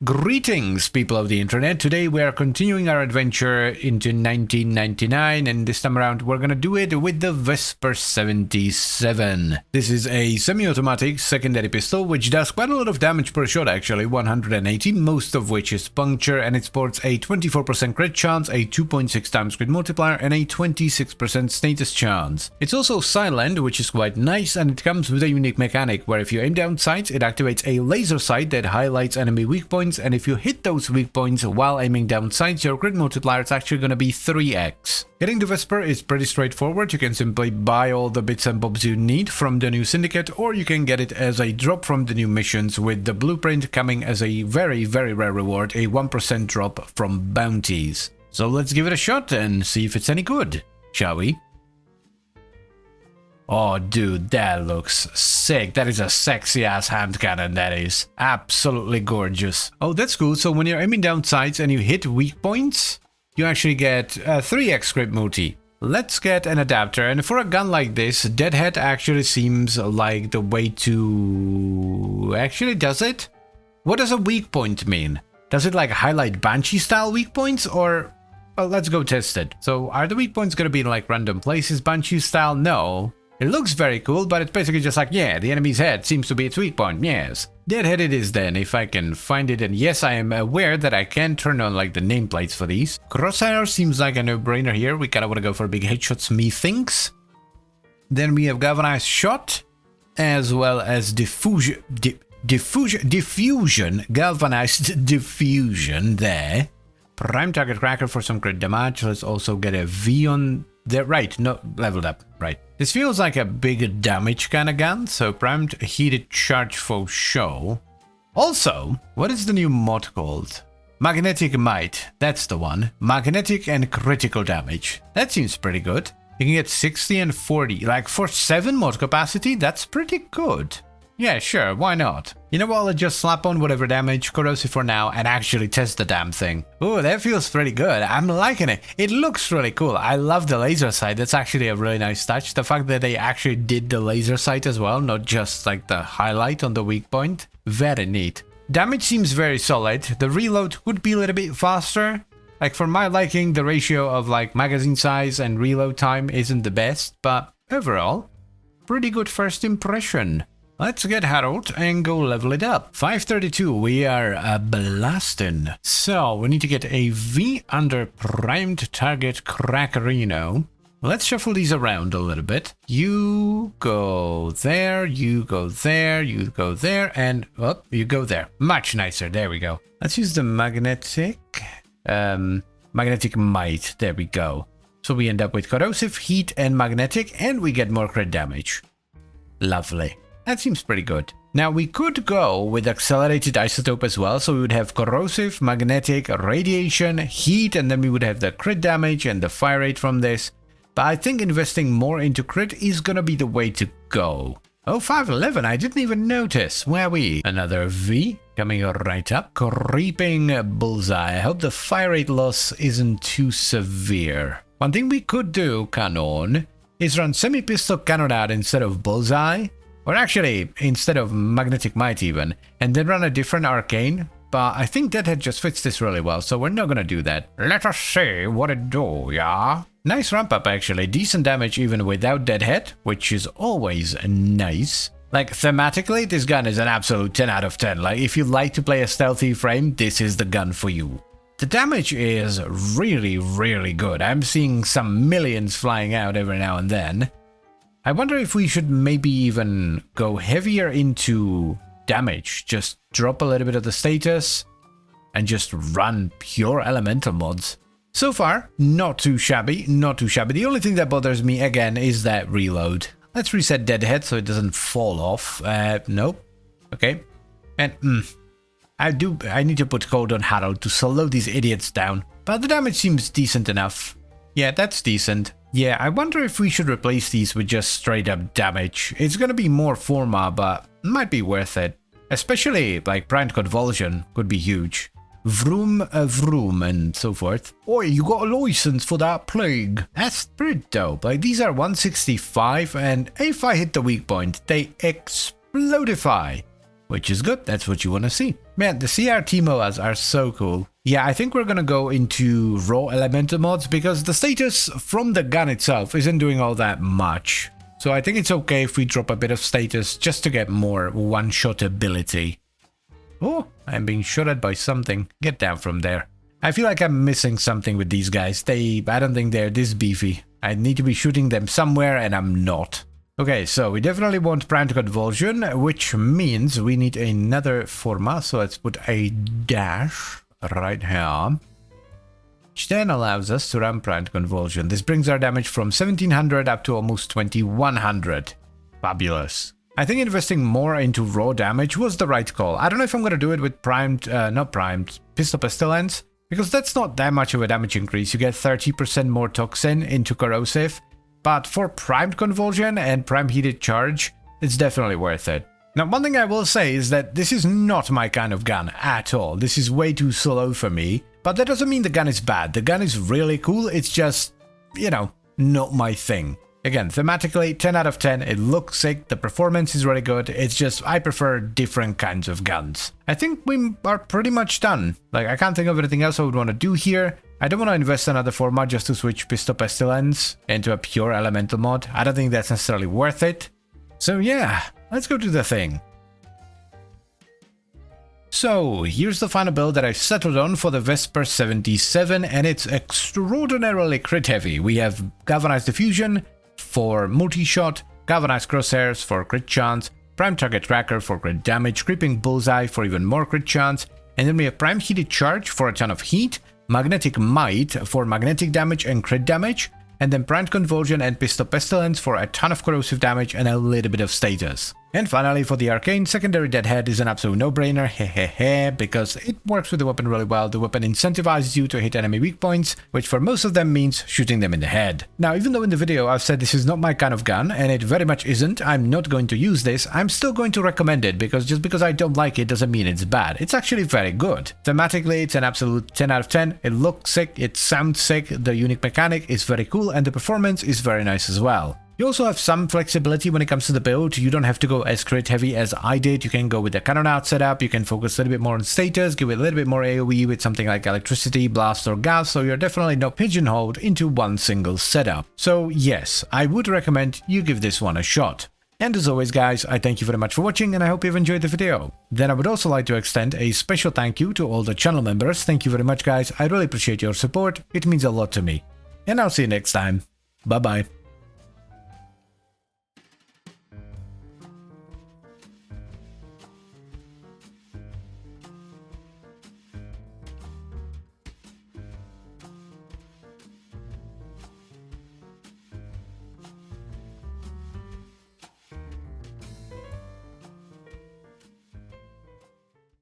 Greetings, people of the internet. Today we are continuing our adventure into 1999, and this time around we're gonna do it with the Vesper 77. This is a semi-automatic secondary pistol which does quite a lot of damage per shot actually, 180, most of which is puncture, and it sports a 24% crit chance, a 2.6 times crit multiplier, and a 26% status chance. It's also silent, which is quite nice, and it comes with a unique mechanic where if you aim down sights, it activates a laser sight that highlights enemy weak points, and if you hit those weak points while aiming down sights, your crit multiplier is actually going to be 3x. Getting the Vesper is pretty straightforward. You can simply buy all the bits and bobs you need from the new syndicate, or you can get it as a drop from the new missions, with the blueprint coming as a very rare reward, a 1% drop from bounties. So let's give it a shot and see if it's any good, shall we? Oh dude, that looks sick. That is a sexy ass hand cannon, that is. Absolutely gorgeous. Oh, that's cool. So when you're aiming down sights and you hit weak points, you actually get a 3x crit multi. Let's get an adapter, and for a gun like this, Deadhead actually seems like the way to... Actually, does it? What does a weak point mean? Does it like highlight Banshee style weak points, or... Well, let's go test it. So are the weak points gonna be in like random places Banshee style? No. It looks very cool, but it's basically just like, yeah, the enemy's head seems to be its weak point, yes. Deadhead it is then, if I can find it, and yes, I am aware that I can turn on like the nameplates for these. Crosshair seems like a no-brainer here. We kinda wanna go for big headshots, methinks. Then we have galvanized shot, as well as diffusion, galvanized diffusion there. Prime target cracker for some crit damage. Let's also get a V on there, right, no, leveled up, right. This feels like a big damage kind of gun, so primed heated charge for show. Also, what is the new mod called? Magnetic Might, that's the one. Magnetic and critical damage. That seems pretty good. You can get 60 and 40, like for 7 mod capacity, that's pretty good. Yeah, sure, why not? You know what, let's just slap on whatever damage, corrosive for now, and actually test the damn thing. Ooh, that feels pretty good. I'm liking it. It looks really cool. I love the laser sight. That's actually a really nice touch. The fact that they actually did the laser sight as well, not just like the highlight on the weak point. Very neat. Damage seems very solid. The reload could be a little bit faster. Like for my liking, the ratio of like magazine size and reload time isn't the best, but overall, pretty good first impression. Let's get Harold and go level it up. 532, we are blasting. So, we need to get a V under primed target crackerino. Let's shuffle these around a little bit. You go there, you go there, you go there, and oh, you go there. Much nicer, there we go. Let's use the magnetic might, there we go. So we end up with corrosive, heat, and magnetic, and we get more crit damage. Lovely. That seems pretty good. Now we could go with accelerated isotope as well, so we would have corrosive, magnetic, radiation, heat, and then we would have the crit damage and the fire rate from this. But I think investing more into crit is gonna be the way to go. Oh, 511, I didn't even notice. Where are we? Another V coming right up. Creeping bullseye. I hope the fire rate loss isn't too severe. One thing we could do, Canon, is run semi-pistol cannon out instead of bullseye. Or actually, instead of magnetic might even, and then run a different arcane, but I think Deadhead just fits this really well, so we're not gonna do that. Let us see what it do, yeah? Nice ramp up actually, decent damage even without Deadhead, which is always nice. Like, thematically, this gun is an absolute 10 out of 10, like, if you like to play a stealthy frame, this is the gun for you. The damage is really good. I'm seeing some millions flying out every now and then. I wonder if we should maybe even go heavier into damage, just drop a little bit of the status, and just run pure elemental mods. So far, not too shabby, not too shabby. The only thing that bothers me again is that reload. Let's reset Deadhead so it doesn't fall off. Nope. Okay. And, I need to put code on Harold to slow these idiots down, but the damage seems decent enough. Yeah, that's decent. Yeah, I wonder if we should replace these with just straight up damage. It's gonna be more forma, but might be worth it. Especially, like, primed convulsion could be huge. Vroom, vroom, and so forth. Oi, you got a license for that plague. That's pretty dope. Like, these are 165, and if I hit the weak point, they explodify. which is good. That's what you want to see. Man, the CRT MOAs are so cool. Yeah, I think we're gonna go into raw elemental mods because the status from the gun itself isn't doing all that much. So I think it's okay if we drop a bit of status just to get more one-shot ability. Oh, I'm being shot at by something. Get down from there. I feel like I'm missing something with these guys. I don't think they're this beefy. I need to be shooting them somewhere and I'm not. Okay, so we definitely want primed convulsion, which means we need another forma. So let's put a dash right here, which then allows us to run primed convulsion. This brings our damage from 1700 up to almost 2100. Fabulous. I think investing more into raw damage was the right call. I don't know if I'm going to do it with pistol pestilence, because that's not that much of a damage increase. You get 30% more toxin into corrosive, but for primed convulsion and prime heated charge, it's definitely worth it. Now, one thing I will say is that this is not my kind of gun at all. This is way too slow for me, but that doesn't mean the gun is bad. The gun is really cool. It's just, you know, not my thing. Again, thematically, 10 out of 10, it looks sick, the performance is really good, it's just, I prefer different kinds of guns. I think we are pretty much done. Like, I can't think of anything else I would want to do here. I don't want to invest another format just to switch Pistol Pestilence into a pure elemental mod. I don't think that's necessarily worth it. So yeah, let's go to the thing. So, here's the final build that I've settled on for the Vesper 77, and it's extraordinarily crit heavy. We have Galvanized Diffusion for multi-shot, Galvanized Crosshairs for crit chance, Prime Target Tracker for crit damage, Creeping Bullseye for even more crit chance, and then we have Prime Heated Charge for a ton of heat, Magnetic Might for magnetic damage and crit damage, and then Primed Convulsion and Pistol Pestilence for a ton of corrosive damage and a little bit of status. And finally, for the Arcane, Secondary Deadhead is an absolute no-brainer, hehehe, because it works with the weapon really well. The weapon incentivizes you to hit enemy weak points, which for most of them means shooting them in the head. Now, even though in the video I've said this is not my kind of gun, and it very much isn't, I'm not going to use this, I'm still going to recommend it, because just because I don't like it doesn't mean it's bad. It's actually very good. Thematically, it's an absolute 10 out of 10. It looks sick, it sounds sick, the unique mechanic is very cool, and the performance is very nice as well. You also have some flexibility when it comes to the build. You don't have to go as crit heavy as I did. You can go with the cannon out setup, you can focus a little bit more on status, give it a little bit more AoE with something like electricity, blast or gas, so you're definitely not pigeonholed into one single setup. So yes, I would recommend you give this one a shot. And as always guys, I thank you very much for watching and I hope you've enjoyed the video. Then I would also like to extend a special thank you to all the channel members. Thank you very much guys, I really appreciate your support, it means a lot to me. And I'll see you next time. Bye bye.